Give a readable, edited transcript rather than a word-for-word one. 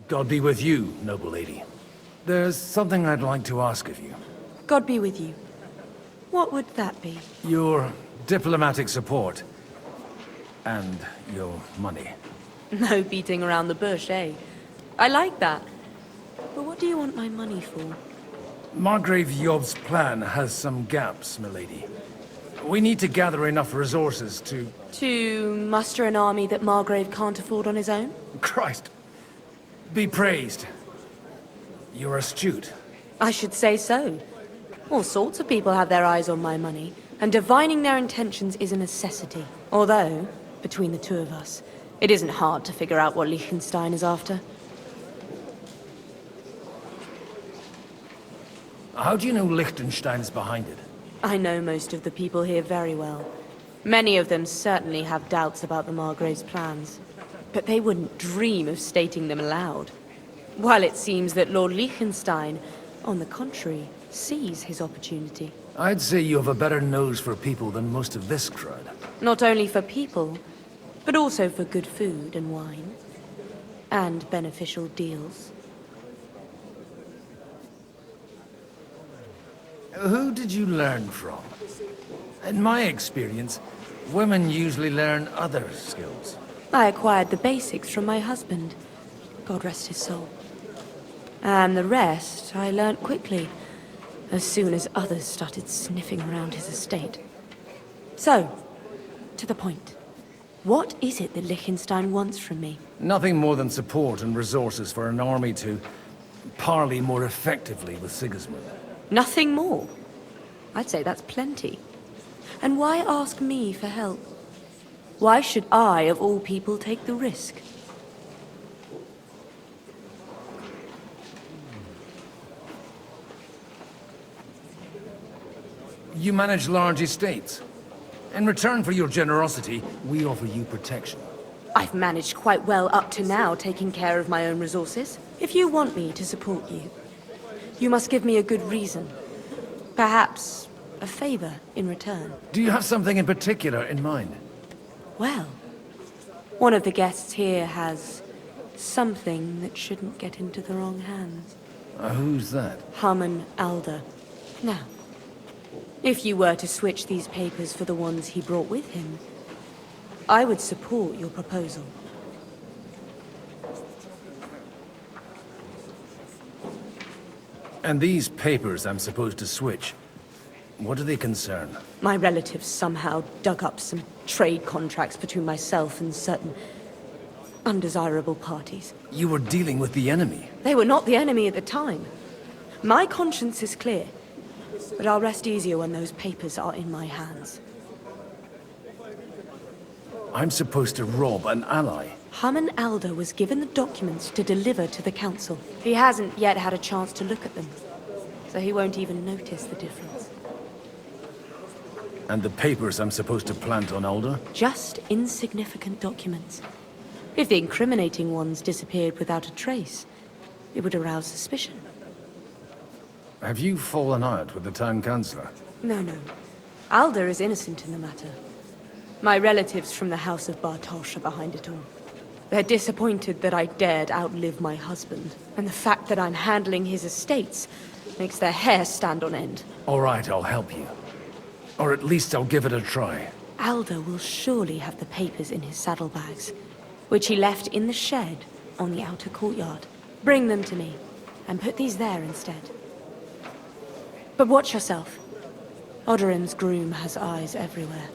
God be with you, noble lady. There's something I'd like to ask of you. God be with you. What would that be? Your diplomatic support. And your money. No beating around the bush, eh? I like that. But what do you want my money for? Margrave Yob's plan has some gaps, milady. We need to gather enough resources to... To muster an army that Margrave can't afford on his own? Christ. Be praised. You're astute. I should say so. All sorts of people have their eyes on my money, and divining their intentions is a necessity. Although, between the two of us, it isn't hard to figure out what Liechtenstein is after. How do you know Liechtenstein's behind it? I know most of the people here very well. Many of them certainly have doubts about the Margrave's plans. But they wouldn't dream of stating them aloud. While it seems that Lord Liechtenstein, on the contrary, sees his opportunity. I'd say you have a better nose for people than most of this crowd. Not only for people, but also for good food and wine. And beneficial deals. Who did you learn from? In my experience, women usually learn other skills. I acquired the basics from my husband. God rest his soul. And the rest I learnt quickly, as soon as others started sniffing around his estate. So, to the point. What is it that Liechtenstein wants from me? Nothing more than support and resources for an army to parley more effectively with Sigismund. Nothing more? I'd say that's plenty. And why ask me for help? Why should I, of all people, take the risk? You manage large estates. In return for your generosity, we offer you protection. I've managed quite well up to now, taking care of my own resources. If you want me to support you, you must give me a good reason. Perhaps a favor in return. Do you have something in particular in mind? Well, one of the guests here has something that shouldn't get into the wrong hands. Who's that? Harman Alder. Now, if you were to switch these papers for the ones he brought with him, I would support your proposal. And these papers I'm supposed to switch, what do they concern? My relatives somehow dug up some trade contracts between myself and certain undesirable parties. You were dealing with the enemy. They were not the enemy at the time. My conscience is clear, but I'll rest easier when those papers are in my hands. I'm supposed to rob an ally. Harman Alder was given the documents to deliver to the council. He hasn't yet had a chance to look at them, so he won't even notice the difference. And the papers I'm supposed to plant on Alder? Just insignificant documents. If the incriminating ones disappeared without a trace, it would arouse suspicion. Have you fallen out with the town councillor? No. Alder is innocent in the matter. My relatives from the House of Bartosz are behind it all. They're disappointed that I dared outlive my husband, and the fact that I'm handling his estates makes their hair stand on end. All right, I'll help you. Or at least I'll give it a try. Alder will surely have the papers in his saddlebags, which he left in the shed on the outer courtyard. Bring them to me, and put these there instead. But watch yourself. Odorin's groom has eyes everywhere.